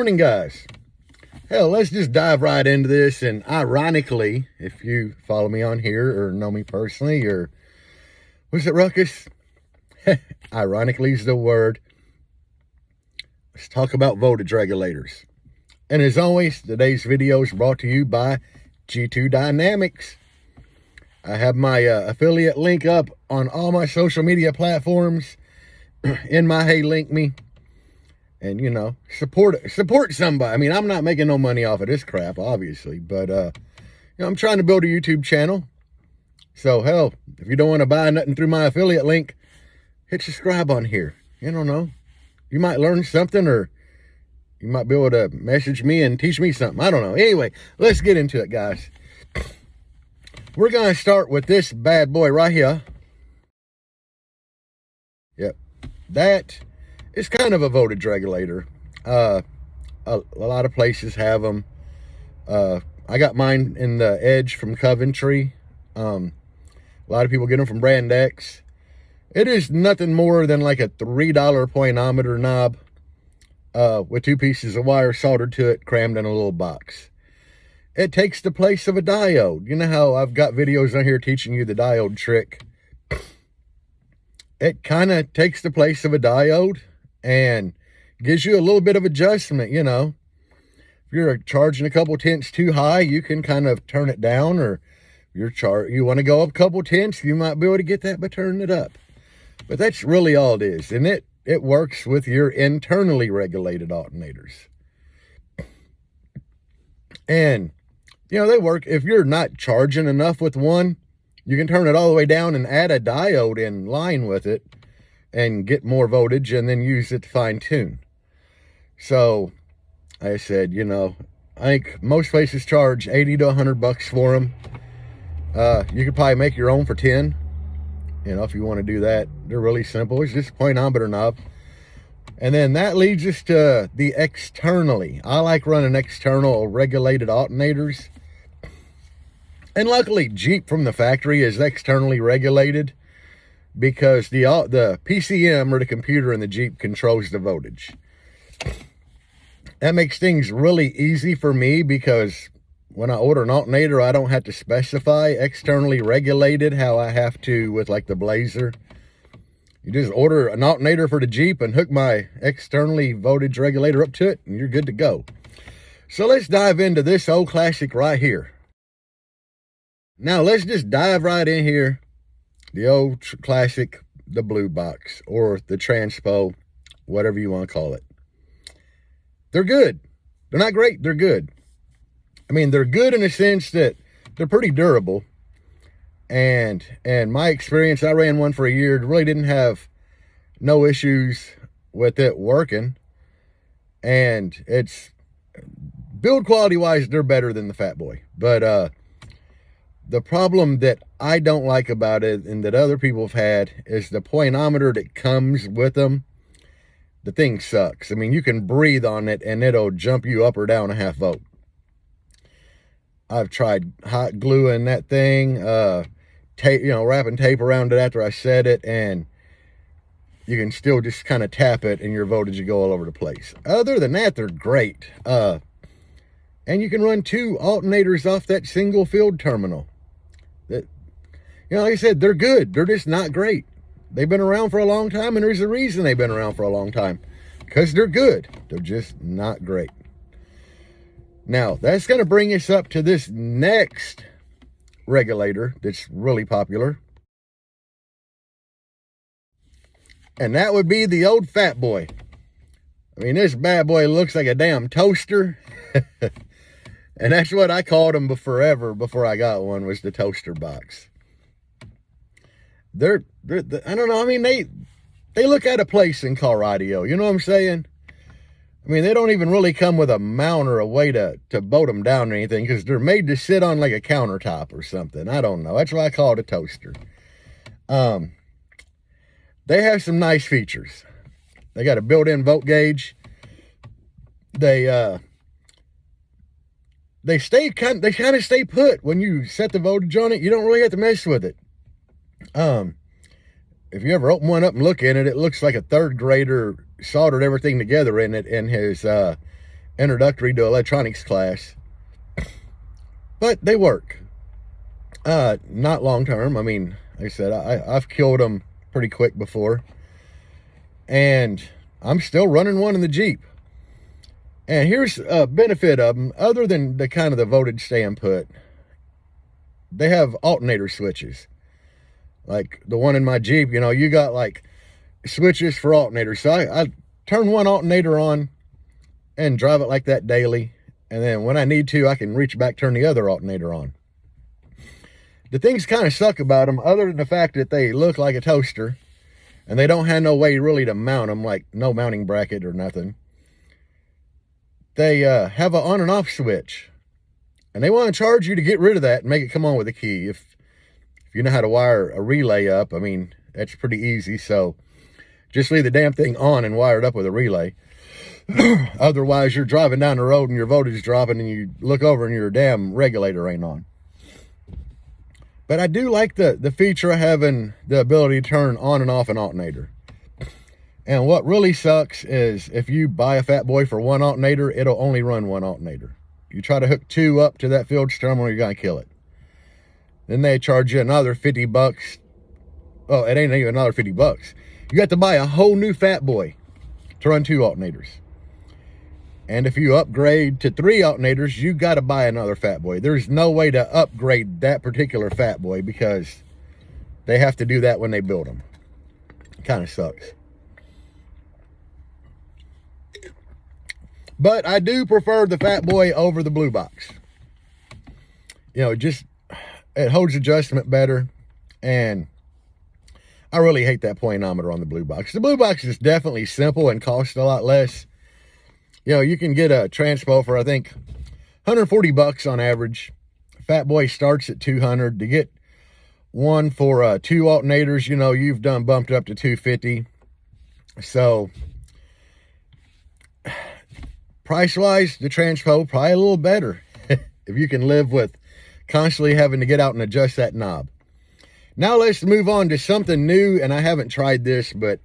Morning, guys. Hell, let's just dive right into this. And ironically, if you follow me on here or know me personally, or was it Ruckus? Ironically is the word. Let's talk about voltage regulators. And as always, today's video is brought to you by G2 Dynamics. I have my affiliate link up on all my social media platforms in my Hey Link Me. And, you know, support somebody. I mean, I'm not making no money off of this crap, obviously. But, you know, I'm trying to build a YouTube channel. So, hell, if you don't want to buy nothing through my affiliate link, hit subscribe on here. You don't know. You might learn something, or you might be able to message me and teach me something. I don't know. Anyway, let's get into it, guys. We're going to start with this bad boy right here. Yep. That is kind of a voltage regulator. A lot of places have them. I got mine in the Edge from Coventry. A lot of people get them from Brand X. It is nothing more than like a $3 pointometer knob with two pieces of wire soldered to it, crammed in a little box. It takes the place of a diode. You know how I've got videos on here teaching you the diode trick? It kind of takes the place of a diode and gives you a little bit of adjustment, you know. If you're charging a couple tenths too high, you can kind of turn it down, or you want to go up a couple tenths, you might be able to get that by turning it up. But that's really all it is. And it works with your internally regulated alternators. And, you know, they work. If you're not charging enough with one, you can turn it all the way down and add a diode in line with it and get more voltage, and then use it to fine tune. So I said, you know, I think most places charge 80 to 100 bucks for them. You could probably make your own for 10. You know, if you want to do that. They're really simple. It's just a pointometer knob. And then that leads us to the externally. I like running external regulated alternators. And luckily, Jeep from the factory is externally regulated, because the PCM, or the computer in the Jeep, controls the voltage. That makes things really easy for me, because when I order an alternator, I don't have to specify externally regulated how I have to with like the Blazer. You just order an alternator for the Jeep and hook my externally voltage regulator up to it, and you're good to go. So let's dive into this old classic right here. Now let's just dive right in here. The old classic, the blue box, or the Transpo, whatever you want to call it. They're good. They're not great. They're good. I mean, they're good in the sense that they're pretty durable. And my experience, I ran one for a year, really didn't have no issues with it working. And it's, build quality wise, they're better than the Fat Boy. But the problem that I don't like about it, and that other people have had, is the pointometer that comes with them. The thing sucks. I mean, you can breathe on it and it'll jump you up or down a half volt. I've tried hot gluing that thing, tape, you know, wrapping tape around it after I set it, and you can still just kind of tap it and your voltage will go all over the place. Other than that, they're great. And you can run two alternators off that single field terminal. That, you know, like I said, they're good. They're just not great. They've been around for a long time, and there's a reason they've been around for a long time. Because they're good. They're just not great. Now, that's going to bring us up to this next regulator that's really popular. And that would be the old Fat Boy. I mean, this bad boy looks like a damn toaster. And that's what I called them forever before I got one, was the toaster box. They're I don't know, I mean, they look out of place in car radio, you know what I'm saying? I mean, they don't even really come with a mount or a way to bolt them down or anything, because they're made to sit on like a countertop or something. I don't know. That's why I call it a toaster. They have some nice features. They got a built-in volt gauge. They kind of stay put when you set the voltage on it. You don't really have to mess with it. If you ever open one up and look in it, it looks like a third grader soldered everything together in it in introductory to electronics class. But they work. Not long term. I mean, like I said, I've killed them pretty quick before. And I'm still running one in the Jeep. And here's a benefit of them, other than the kind of the voltage stay and put. They have alternator switches. Like the one in my Jeep, you know, you got like switches for alternators. So I turn one alternator on and drive it like that daily. And then when I need to, I can reach back, turn the other alternator on. The things kind of suck about them, other than the fact that they look like a toaster and they don't have no way really to mount them, like no mounting bracket or nothing. They have an on and off switch, and they want to charge you to get rid of that and make it come on with a key. If you know how to wire a relay up, I mean, that's pretty easy. So just leave the damn thing on and wire it up with a relay. Otherwise, you're driving down the road and your voltage is dropping and you look over and your damn regulator ain't on. But I do like the feature of having the ability to turn on and off an alternator. And what really sucks is if you buy a Fat Boy for one alternator, it'll only run one alternator. You try to hook two up to that field terminal, you're going to kill it. Then they charge you another $50. Oh, it ain't even another $50. You have to buy a whole new Fat Boy to run two alternators. And if you upgrade to 3 alternators, you got to buy another Fat Boy. There's no way to upgrade that particular Fat Boy because they have to do that when they build them. Kind of sucks. But I do prefer the Fat Boy over the Blue Box. You know, just it holds adjustment better. And I really hate that pointometer on the Blue Box. The Blue Box is definitely simple and costs a lot less. You know, you can get a Transpo for, I think, $140 on average. Fat Boy starts at $200. To get one for 2 alternators, you know, you've done bumped up to $250. So, price-wise, the Transpo, probably a little better. If you can live with constantly having to get out and adjust that knob. Now let's move on to something new, and I haven't tried this, but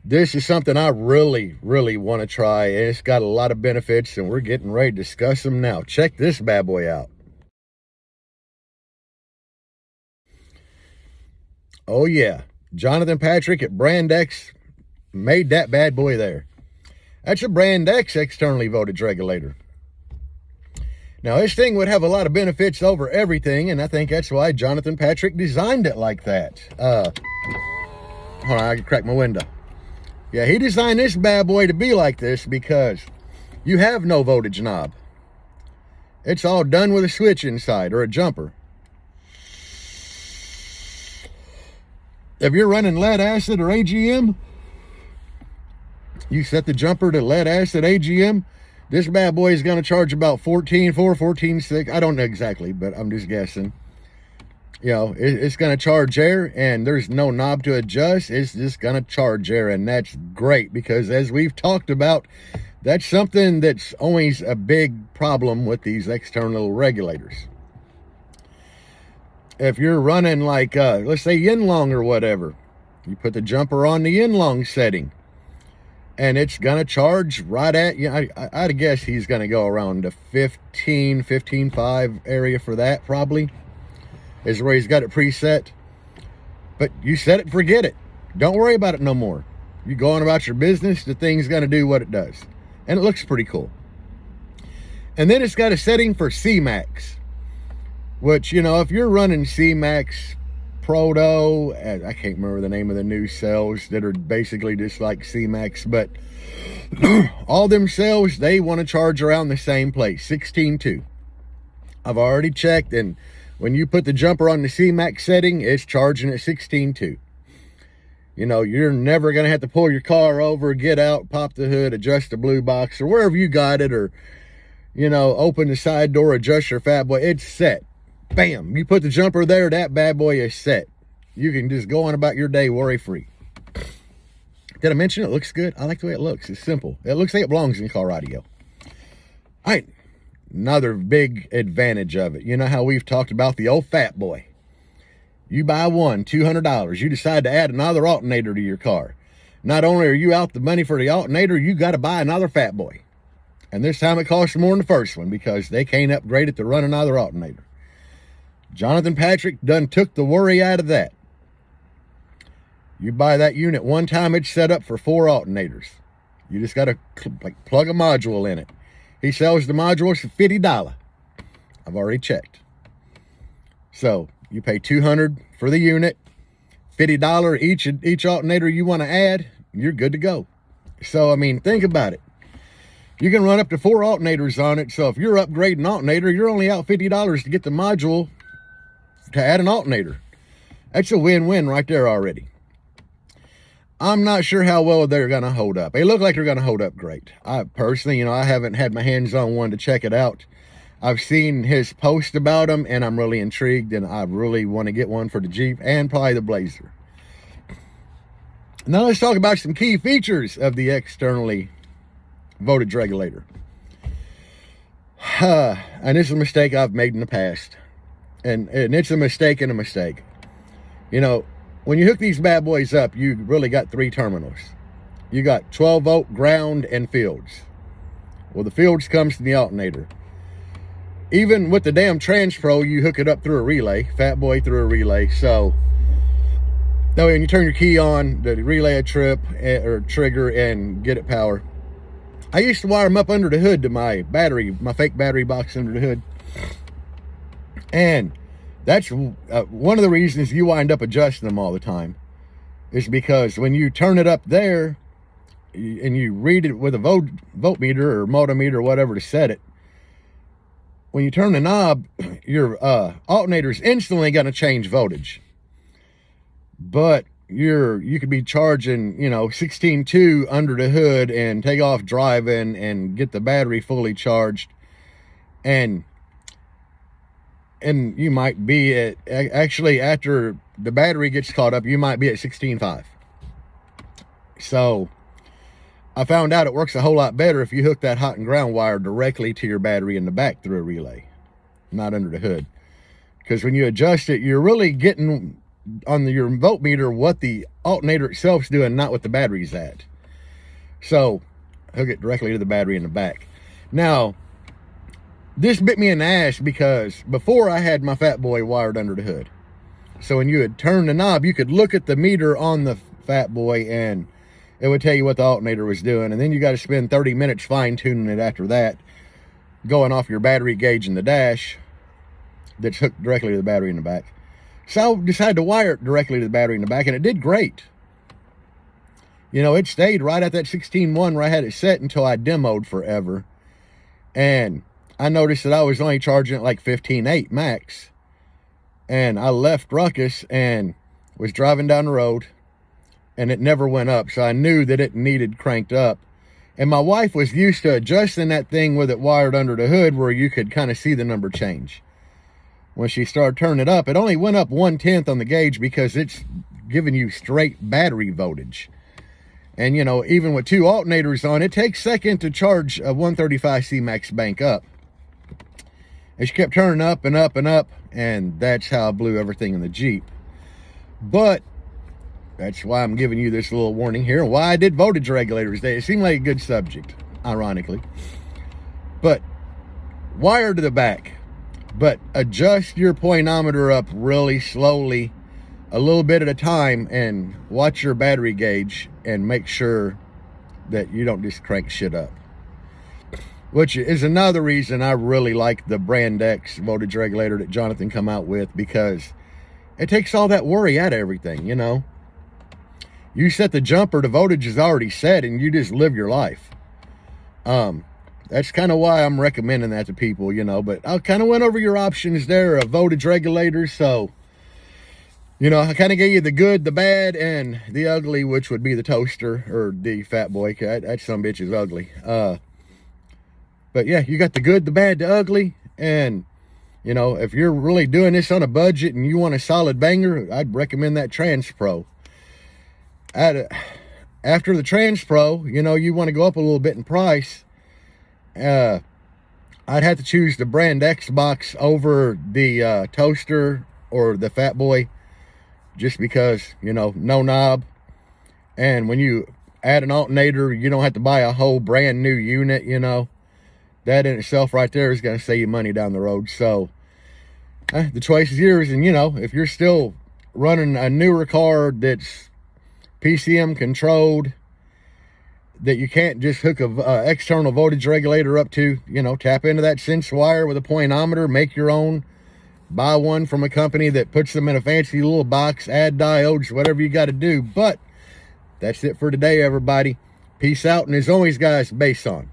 this is something I really, really want to try, and it's got a lot of benefits, and we're getting ready to discuss them now. Check this bad boy out. Oh yeah, Jonathan Patrick at Brand X made that bad boy there. That's a Brand X externally voltage regulator. Now, this thing would have a lot of benefits over everything, and I think that's why Jonathan Patrick designed it like that. Hold on, I can crack my window. Yeah, he designed this bad boy to be like this because you have no voltage knob. It's all done with a switch inside or a jumper. If you're running lead acid or AGM, you set the jumper to lead acid AGM, this bad boy is going to charge about 14.4, 14.6. I don't know exactly, but I'm just guessing. You know, it's going to charge air, and there's no knob to adjust. It's just going to charge air, and that's great because, as we've talked about, that's something that's always a big problem with these external regulators. If you're running like, let's say yin-long or whatever, you put the jumper on the yin-long setting, and it's going to charge right at, you know, I'd guess he's going to go around the 15.5 area for that, probably. Is where he's got it preset. But you set it, forget it. Don't worry about it no more. You go on about your business, the thing's going to do what it does. And it looks pretty cool. And then it's got a setting for C-Max. Which, you know, if you're running C-Max Proto, I can't remember the name of the new cells that are basically just like C-Max, but all them cells, they want to charge around the same place, 16.2. I've already checked, and when you put the jumper on the C-Max setting, it's charging at 16.2. You know, you're never going to have to pull your car over, get out, pop the hood, adjust the Blue Box, or wherever you got it, or, you know, open the side door, adjust your Fat Boy. It's set. Bam! You put the jumper there, that bad boy is set. You can just go on about your day worry-free. Did I mention it looks good? I like the way it looks. It's simple. It looks like it belongs in car radio. All right. Another big advantage of it. You know how we've talked about the old Fat Boy. You buy one, $200. You decide to add another alternator to your car. Not only are you out the money for the alternator, you got to buy another Fat Boy. And this time it costs more than the first one because they can't upgrade it to run another alternator. Jonathan Patrick done took the worry out of that. You buy that unit one time, it's set up for 4 alternators. You just got to plug a module in it. He sells the modules for $50. I've already checked. So you pay $200 for the unit, $50 each alternator you want to add, you're good to go. So, I mean, think about it. You can run up to 4 alternators on it. So if you're upgrading alternator, you're only out $50 to get the module to add an alternator. That's a win-win right there already. I'm not sure how well they're going to hold up. They look like they're going to hold up great. I personally, I haven't had my hands on one to check it out. I've seen his post about them, and I'm really intrigued, and I really want to get one for the Jeep and probably the Blazer. Now let's talk about some key features of the externally voltage regulator. And this is a mistake I've made in the past. And it's a mistake and a mistake. When you hook these bad boys up, you really got 3 terminals. You got 12 volt ground and fields. Well, the fields comes to the alternator. Even with the damn Transpo, you hook it up through a relay, fat boy through a relay. So that way when you turn your key on, the relay a trip or trigger and get it power. I used to wire them up under the hood to my battery, my fake battery box under the hood. And that's one of the reasons you wind up adjusting them all the time, is because when you turn it up there and you read it with a voltmeter or multimeter or whatever to set it, when you turn the knob, your alternator is instantly going to change voltage. But you could be charging 16.2 under the hood and take off driving and get the battery fully charged, and you might be at, actually after the battery gets caught up, you might be at 16.5. So I found out it works a whole lot better if you hook that hot and ground wire directly to your battery in the back through a relay, not under the hood. Because when you adjust it, you're really getting on your voltmeter what the alternator itself is doing, not what the battery's at. So hook it directly to the battery in the back. Now, this bit me in the ass because before I had my fat boy wired under the hood. So when you would turn the knob, you could look at the meter on the fat boy and it would tell you what the alternator was doing. And then you got to spend 30 minutes fine tuning it after that, going off your battery gauge in the dash that's hooked directly to the battery in the back. So I decided to wire it directly to the battery in the back, and it did great. It stayed right at that 16.1 where I had it set until I demoed forever. And I noticed that I was only charging it like 15.8 max. And I left Ruckus and was driving down the road, and it never went up. So I knew that it needed cranked up. And my wife was used to adjusting that thing with it wired under the hood where you could kind of see the number change. When she started turning it up, it only went up 1/10 on the gauge because it's giving you straight battery voltage. And, even with 2 alternators on, it takes a second to charge a 135C max bank up. And she kept turning up and up and up, and that's how I blew everything in the Jeep. But that's why I'm giving you this little warning here, and why I did voltage regulators today. It seemed like a good subject, ironically. But wire to the back. But adjust your pointometer up really slowly, a little bit at a time, and watch your battery gauge and make sure that you don't just crank shit up. Which is another reason I really like the Brand X voltage regulator that Jonathan come out with, because it takes all that worry out of everything, You set the jumper, the voltage is already set, and you just live your life. That's kind of why I'm recommending that to people, but I kind of went over your options there of voltage regulators. So, I kind of gave you the good, the bad, and the ugly, which would be the toaster or the fat boy. That some bitch is ugly. But yeah, you got the good, the bad, the ugly. And, if you're really doing this on a budget and you want a solid banger, I'd recommend that Transpo. After the Transpo, you want to go up a little bit in price. I'd have to choose the Brand X box over the toaster or the fat boy, just because, no knob. And when you add an alternator, you don't have to buy a whole brand new unit, that in itself right there is going to save you money down the road. So the choice is yours. And, you know, if you're still running a newer car that's PCM controlled, that you can't just hook a external voltage regulator up to, you know, tap into that sense wire with a pointometer, make your own, buy one from a company that puts them in a fancy little box, add diodes, whatever you got to do. But that's it for today, everybody. Peace out. And as always, guys, bass on.